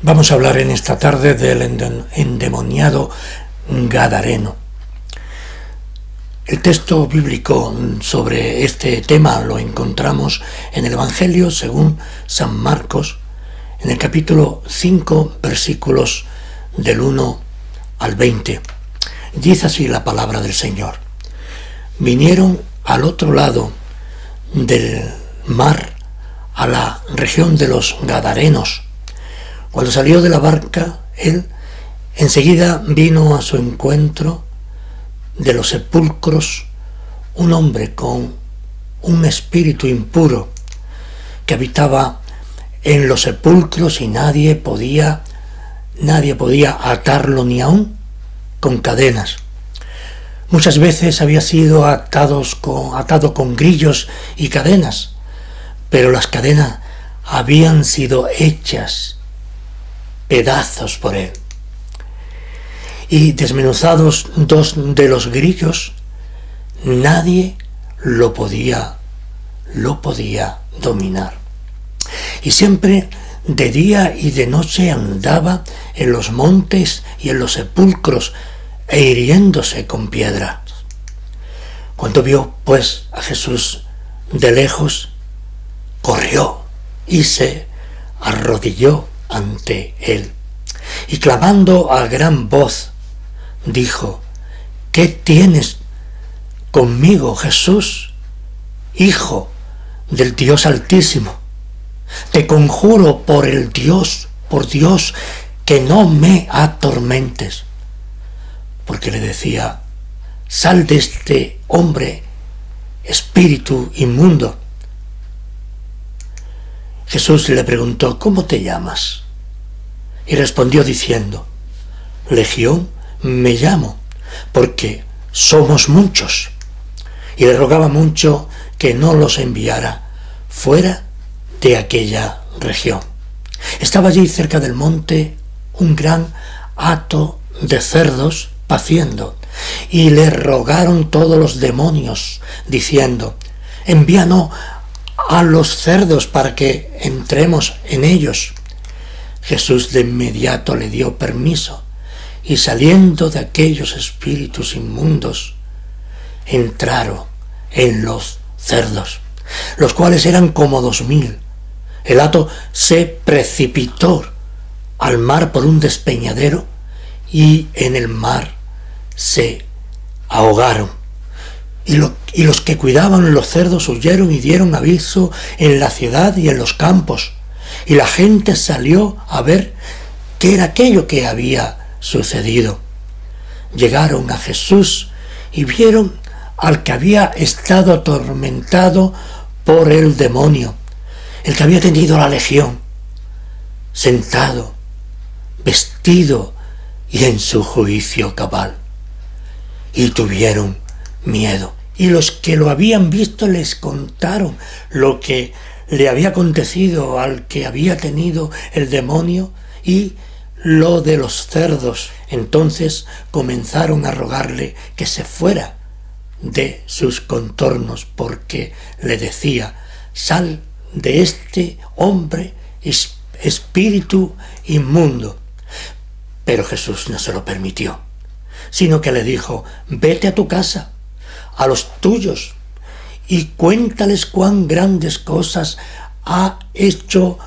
Vamos a hablar en esta tarde del endemoniado gadareno. El texto bíblico sobre este tema lo encontramos en el Evangelio según San Marcos, en el capítulo 5, versículos del 1 al 20. Dice así la palabra del Señor. Vinieron al otro lado del mar, a la región de los Gadarenos. Cuando salió de la barca, él enseguida vino a su encuentro de los sepulcros un hombre con un espíritu impuro que habitaba en los sepulcros y nadie podía atarlo ni aún con cadenas. Muchas veces había sido atado con grillos y cadenas, pero las cadenas habían sido hechas pedazos por él. Y desmenuzados dos de los grillos, nadie lo podía dominar. Y siempre de día y de noche andaba en los montes y en los sepulcros e hiriéndose con piedras. Cuando vio pues a Jesús de lejos, corrió y se arrodilló ante él, y clamando a gran voz, dijo: ¿Qué tienes conmigo, Jesús, Hijo del Dios Altísimo? Te conjuro por Dios, que no me atormentes. Porque le decía: sal de este hombre, espíritu inmundo. Jesús le preguntó: ¿cómo te llamas? Y respondió diciendo: Legión me llamo, porque somos muchos. Y le rogaba mucho que no los enviara fuera de aquella región. Estaba allí cerca del monte un gran hato de cerdos paciendo, y le rogaron todos los demonios, diciendo: envíanos a los cerdos para que entremos en ellos. Jesús de inmediato le dio permiso, y saliendo de aquellos espíritus inmundos, entraron en los cerdos, los cuales eran como 2000. El hato se precipitó al mar por un despeñadero, y en el mar se ahogaron. Y los que cuidaban los cerdos huyeron y dieron aviso en la ciudad y en los campos. Y la gente salió a ver qué era aquello que había sucedido. Llegaron a Jesús y vieron al que había estado atormentado por el demonio, el que había tenido la legión, sentado, vestido y en su juicio cabal. Y tuvieron miedo. Y los que lo habían visto les contaron lo que le había acontecido al que había tenido el demonio y lo de los cerdos. Entonces comenzaron a rogarle que se fuera de sus contornos, porque le decía: sal de este hombre, espíritu inmundo. Pero Jesús no se lo permitió, sino que le dijo: vete a tu casa, a los tuyos, y cuéntales cuán grandes cosas ha hecho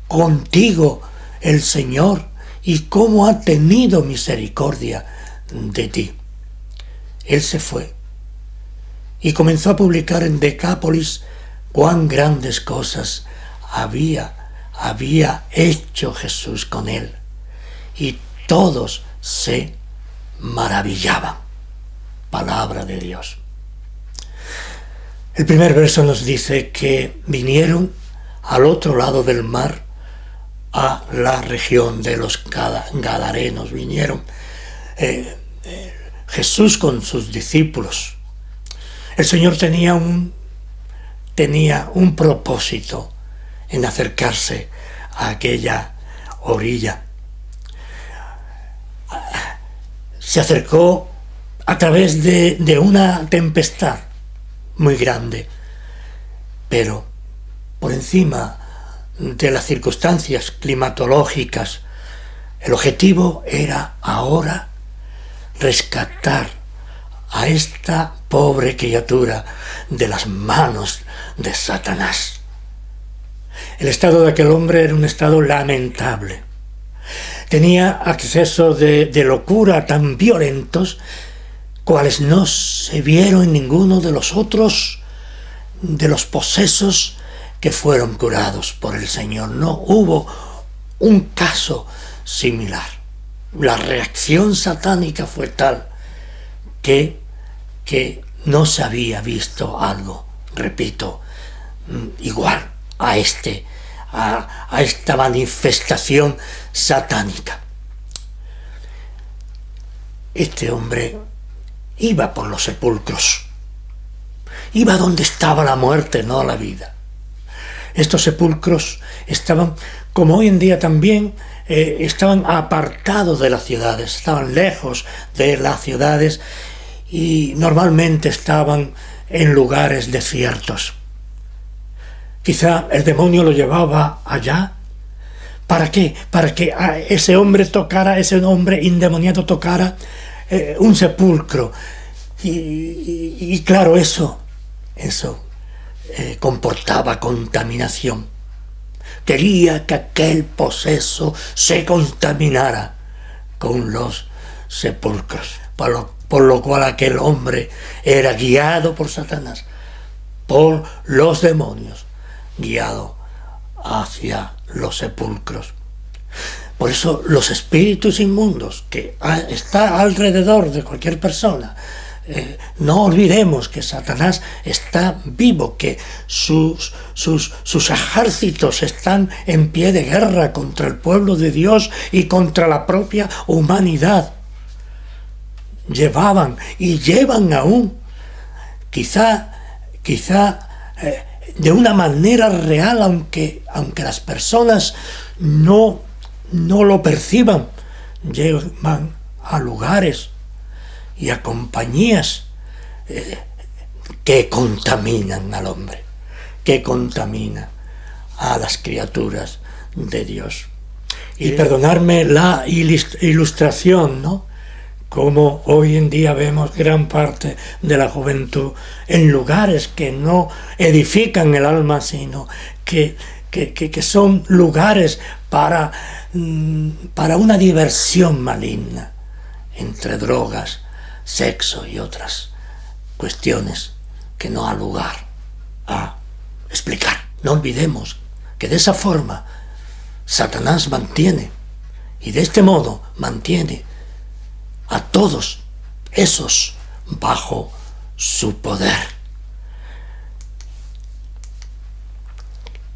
contigo el Señor y cómo ha tenido misericordia de ti. Él se fue y comenzó a publicar en Decápolis cuán grandes cosas había hecho Jesús con él, y todos se maravillaban. Palabra de Dios. El primer verso nos dice que vinieron al otro lado del mar, a la región de los Gadarenos. Vinieron Jesús con sus discípulos. El Señor tenía un propósito en acercarse a aquella orilla. Se acercó a través de una tempestad muy grande, pero por encima de las circunstancias climatológicas. El objetivo era ahora rescatar a esta pobre criatura de las manos de Satanás. El estado de aquel hombre era un estado lamentable. Tenía accesos de locura tan violentos, cuales no se vieron en ninguno de los otros, de los posesos que fueron curados por el Señor. No hubo un caso similar. La reacción satánica fue tal que no se había visto algo, repito, igual a esta manifestación satánica. Este hombre iba por los sepulcros, iba donde estaba la muerte, no la vida. Estos sepulcros estaban, como hoy en día también, estaban apartados de las ciudades, estaban lejos de las ciudades y normalmente estaban en lugares desiertos. Quizá el demonio lo llevaba allá. ¿Para qué? Para que ese hombre endemoniado tocara un sepulcro. Y claro, eso comportaba contaminación. Quería que aquel poseso se contaminara con los sepulcros, por lo cual aquel hombre era guiado por Satanás, por los demonios, guiado hacia los sepulcros. Por eso los espíritus inmundos que está alrededor de cualquier persona, no olvidemos que Satanás está vivo, que sus ejércitos están en pie de guerra contra el pueblo de Dios y contra la propia humanidad. Llevaban y llevan aún, quizá de una manera real, aunque las personas no lo perciban, llevan a lugares y a compañías que contaminan al hombre, que contaminan a las criaturas de Dios. Y perdonarme la ilustración, ¿no? Como hoy en día vemos gran parte de la juventud en lugares que no edifican el alma, sino que son lugares para una diversión maligna, entre drogas, sexo y otras cuestiones que no ha lugar a explicar. No olvidemos que de esa forma Satanás mantiene, y de este modo mantiene a todos esos bajo su poder.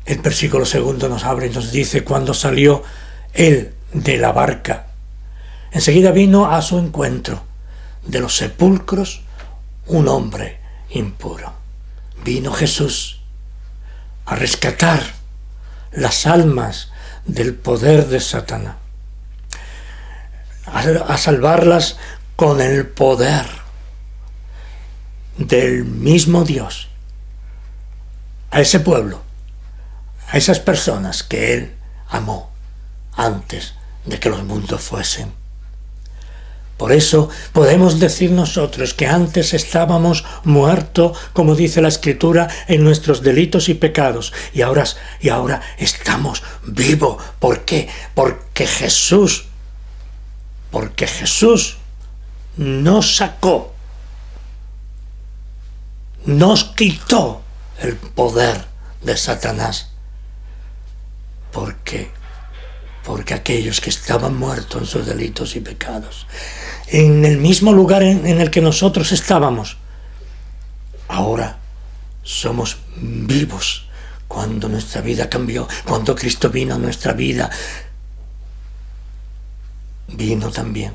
El versículo 2 nos abre y nos dice: cuando salió él de la barca, enseguida vino a su encuentro de los sepulcros un hombre impuro. Vino Jesús a rescatar las almas del poder de Satanás, a salvarlas con el poder del mismo Dios, a ese pueblo, a esas personas que Él amó antes de que los mundos fuesen. Por eso podemos decir nosotros que antes estábamos muertos, como dice la Escritura, en nuestros delitos y pecados, y ahora estamos vivos. ¿Por qué? Porque Jesús nos sacó, nos quitó el poder de Satanás, porque aquellos que estaban muertos en sus delitos y pecados, en el mismo lugar en el que nosotros estábamos, ahora somos vivos. Cuando nuestra vida cambió, cuando Cristo vino a nuestra vida, vino también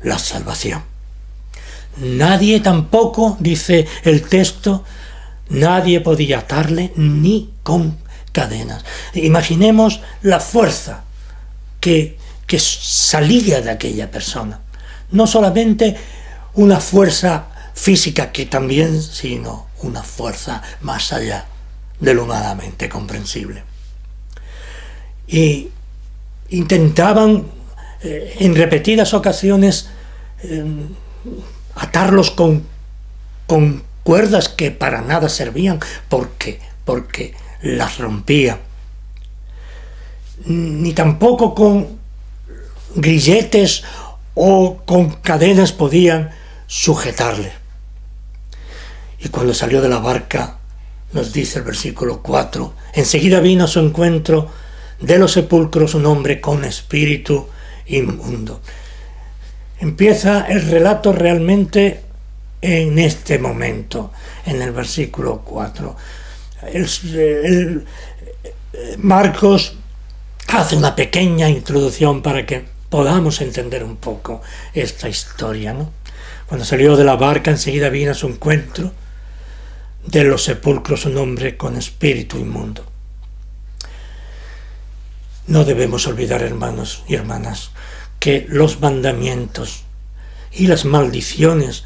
la salvación. Nadie tampoco, dice el texto, nadie podía atarle ni con cadenas. Imaginemos la fuerza que salía de aquella persona. No solamente una fuerza física, que también, sino una fuerza más allá de lo humanamente comprensible. y intentaban en repetidas ocasiones atarlos con cuerdas que para nada servían porque las rompía, ni tampoco con grilletes o con cadenas podían sujetarle. Y cuando salió de la barca, nos dice el versículo 4, enseguida vino a su encuentro de los sepulcros un hombre con espíritu inmundo. Empieza el relato realmente en este momento, en el versículo 4. Marcos hace una pequeña introducción para que podamos entender un poco esta historia, ¿no? Cuando salió de la barca, enseguida vino a su encuentro de los sepulcros un hombre con espíritu inmundo. No debemos olvidar, hermanos y hermanas, que los mandamientos y las maldiciones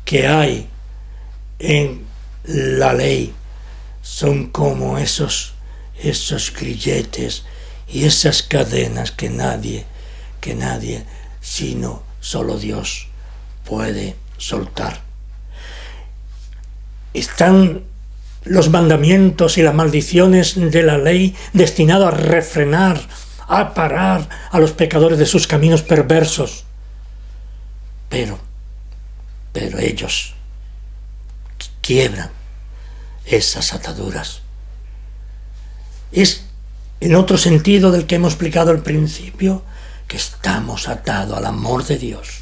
que hay en la ley son como esos grilletes y esas cadenas que nadie sino solo Dios puede soltar. Están los mandamientos y las maldiciones de la ley destinados a refrenar, a parar a los pecadores de sus caminos perversos. Pero ellos quiebran esas ataduras. Es en otro sentido del que hemos explicado al principio, que estamos atados al amor de Dios.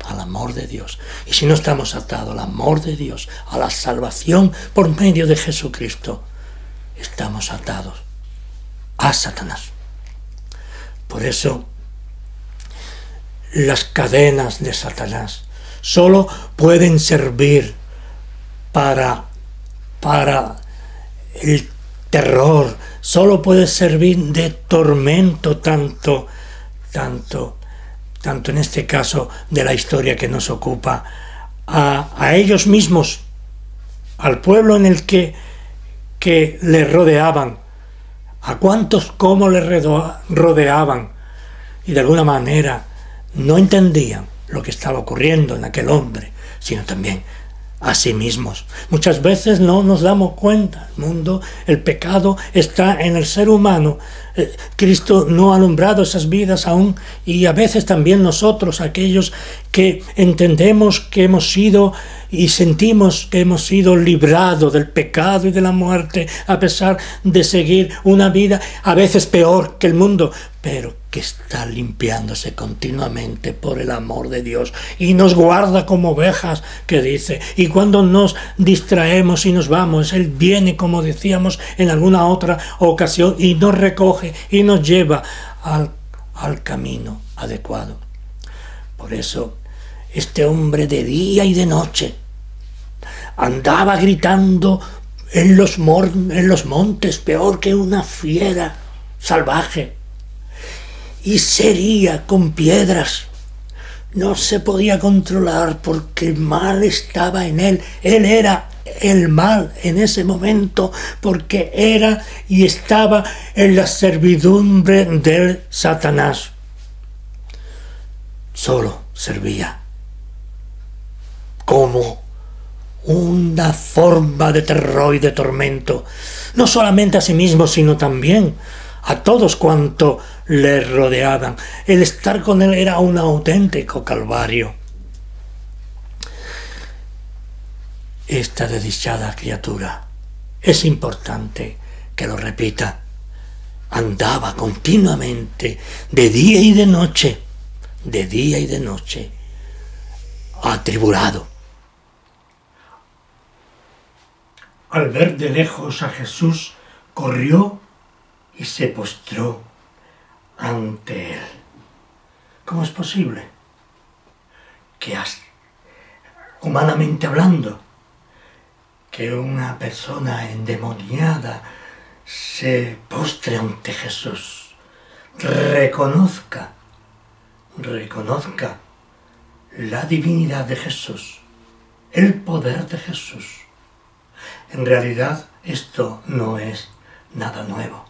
Al amor de Dios. Y si no estamos atados al amor de Dios, a la salvación por medio de Jesucristo, estamos atados a Satanás. Por eso, las cadenas de Satanás solo pueden servir para el terror, solo puede servir de tormento tanto en este caso de la historia que nos ocupa, a ellos mismos, al pueblo en el que le rodeaban, a cuantos como le rodeaban, y de alguna manera no entendían lo que estaba ocurriendo en aquel hombre, sino también a sí mismos. Muchas veces no nos damos cuenta. El mundo, el pecado está en el ser humano. Cristo no ha alumbrado esas vidas aún, y a veces también nosotros, aquellos que entendemos que hemos sido y sentimos que hemos sido librados del pecado y de la muerte, a pesar de seguir una vida a veces peor que el mundo, pero que está limpiándose continuamente por el amor de Dios y nos guarda como ovejas, que dice, y cuando nos distraemos y nos vamos, Él viene, como decíamos en alguna otra ocasión, y nos recoge y nos lleva al camino adecuado. Por eso, este hombre de día y de noche andaba gritando en los montes, peor que una fiera salvaje, y sería con piedras. No se podía controlar porque el mal estaba en él. Él era el mal en ese momento porque era y estaba en la servidumbre del Satanás. Solo servía como una forma de terror y de tormento, no solamente a sí mismo, sino también a todos cuanto le rodeaban. El estar con él era un auténtico calvario. Esta desdichada criatura, es importante que lo repita, andaba continuamente, de día y de noche, atribulado. Al ver de lejos a Jesús, corrió y se postró ante él. ¿Cómo es posible que, humanamente hablando, que una persona endemoniada se postre ante Jesús, reconozca la divinidad de Jesús, el poder de Jesús? En realidad esto no es nada nuevo,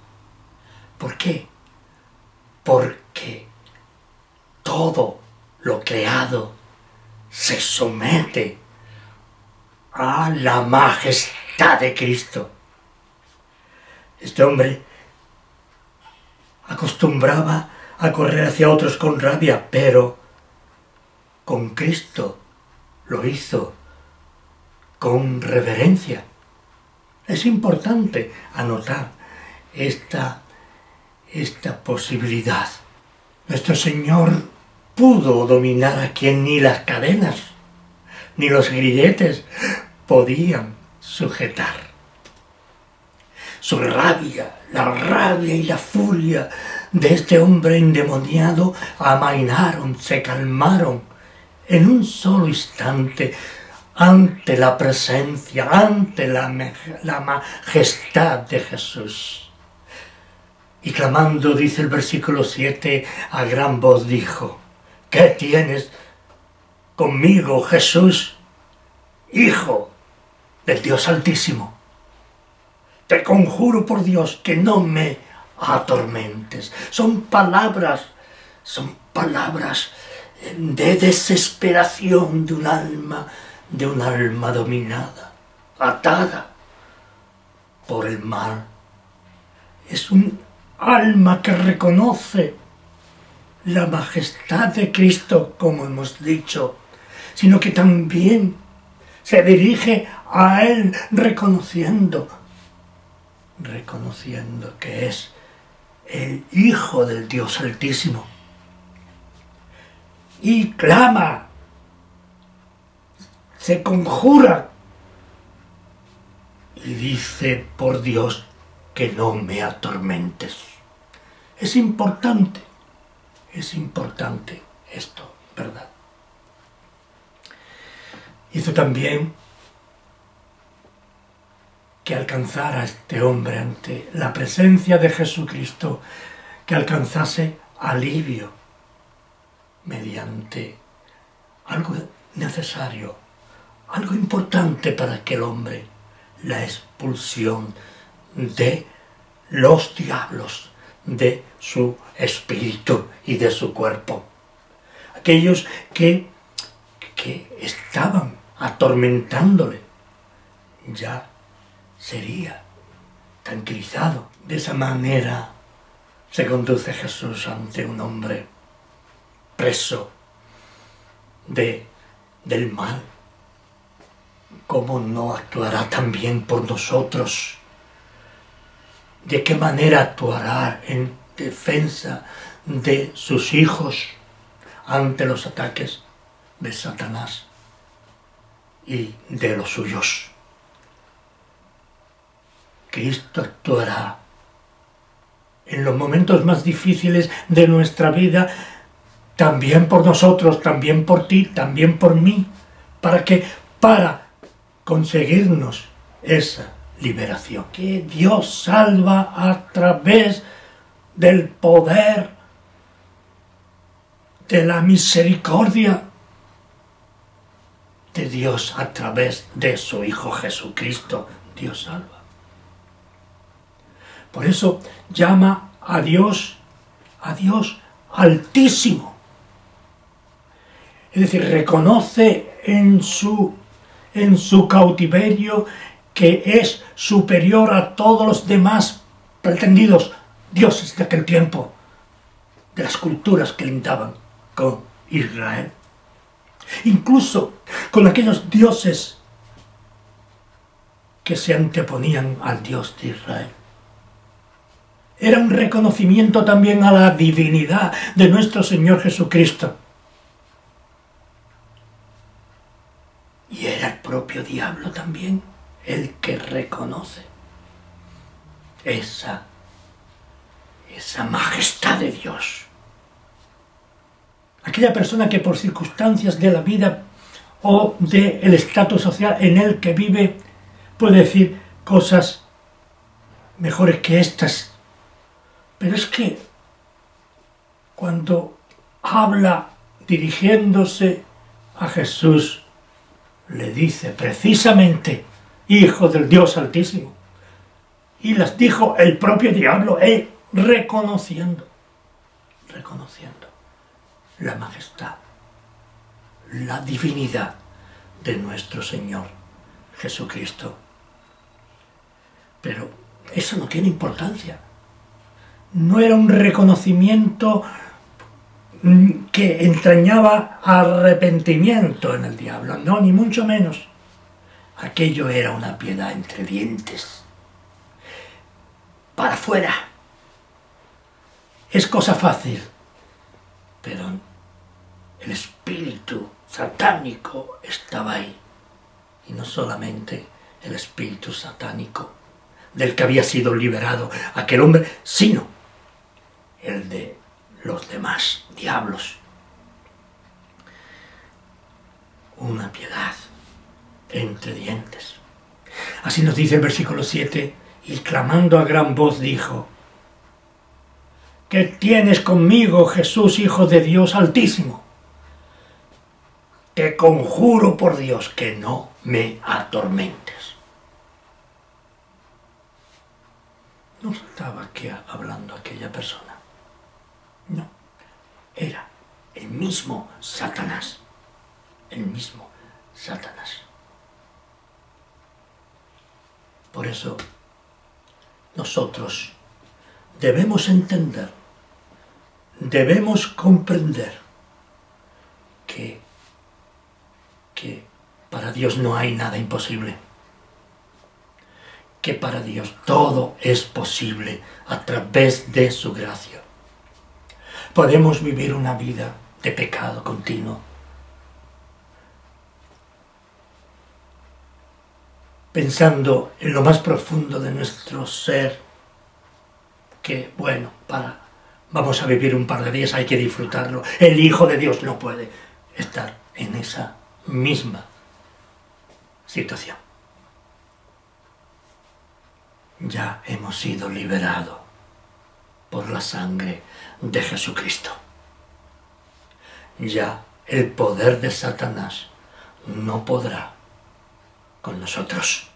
¿Por qué? Porque todo lo creado se somete a la majestad de Cristo. Este hombre acostumbraba a correr hacia otros con rabia, pero con Cristo lo hizo con reverencia. Es importante anotar esta posibilidad. Nuestro Señor pudo dominar a quien ni las cadenas ni los grilletes podían sujetar. Su rabia, la rabia y la furia de este hombre endemoniado amainaron, se calmaron en un solo instante ante la presencia, ante la majestad de Jesús. Y clamando, dice el versículo 7, a gran voz dijo: ¿qué tienes conmigo, Jesús, Hijo del Dios Altísimo? Te conjuro por Dios que no me atormentes. Son palabras de desesperación de un alma dominada, atada por el mal. Es un alma que reconoce la majestad de Cristo, como hemos dicho, sino que también se dirige a Él reconociendo que es el Hijo del Dios Altísimo. Y clama, se conjura y dice: por Dios, que no me atormentes. Es importante esto, ¿verdad? Hizo también que alcanzara este hombre ante la presencia de Jesucristo, que alcanzase alivio mediante algo necesario, algo importante para aquel hombre: la expulsión de los diablos de su espíritu y de su cuerpo. Aquellos que estaban atormentándole, ya sería tranquilizado. De esa manera se conduce Jesús ante un hombre preso del mal. ¿Cómo no actuará también por nosotros? ¿De qué manera actuará en defensa de sus hijos ante los ataques de Satanás y de los suyos? Cristo actuará en los momentos más difíciles de nuestra vida, también por nosotros, también por ti, también por mí. ¿Para qué? Para conseguirnos esa liberación. Que Dios salva a través del poder de la misericordia de Dios, a través de su Hijo Jesucristo. Dios salva. Por eso llama a Dios Altísimo. Es decir, reconoce en su cautiverio que es superior a todos los demás pretendidos dioses de aquel tiempo, de las culturas que lindaban con Israel. Incluso con aquellos dioses que se anteponían al Dios de Israel. Era un reconocimiento también a la divinidad de nuestro Señor Jesucristo. Y era el propio diablo también el que reconoce esa majestad de Dios. Aquella persona que por circunstancias de la vida o del estatus social en el que vive puede decir cosas mejores que estas. Pero es que cuando habla dirigiéndose a Jesús, le dice precisamente Hijo del Dios Altísimo. Y las dijo el propio diablo, reconociendo la majestad, la divinidad de nuestro Señor Jesucristo. Pero eso no tiene importancia. No era un reconocimiento que entrañaba arrepentimiento en el diablo, no, ni mucho menos. Aquello era una piedad entre dientes, para afuera. Es cosa fácil, pero el espíritu satánico estaba ahí. Y no solamente el espíritu satánico del que había sido liberado aquel hombre, sino el de los demás diablos. Una piedad entre dientes. Así nos dice el versículo 7, y clamando a gran voz dijo: ¿qué tienes conmigo, Jesús, Hijo de Dios Altísimo? Te conjuro por Dios que no me atormentes. No estaba aquí hablando aquella persona. No, era el mismo Satanás. El mismo Satanás. Por eso, nosotros debemos entender, debemos comprender que para Dios no hay nada imposible. Que para Dios todo es posible a través de su gracia. Podemos vivir una vida de pecado continuo, pensando en lo más profundo de nuestro ser, que bueno, vamos a vivir un par de días, hay que disfrutarlo. El Hijo de Dios no puede estar en esa misma situación. Ya hemos sido liberados por la sangre de Jesucristo. Ya el poder de Satanás no podrá con nosotros.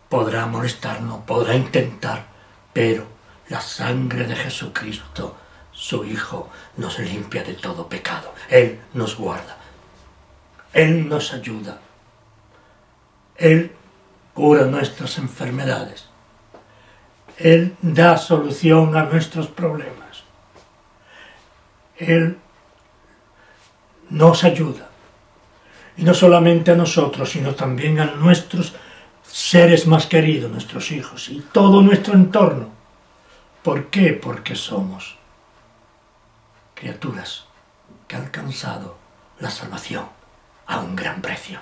Podrá molestarnos, podrá intentar, pero la sangre de Jesucristo, su Hijo, nos limpia de todo pecado. Él nos guarda. Él nos ayuda. Él cura nuestras enfermedades. Él da solución a nuestros problemas. Él nos ayuda. Y no solamente a nosotros, sino también a nuestros seres más queridos, nuestros hijos y todo nuestro entorno. ¿Por qué? Porque somos criaturas que han alcanzado la salvación a un gran precio.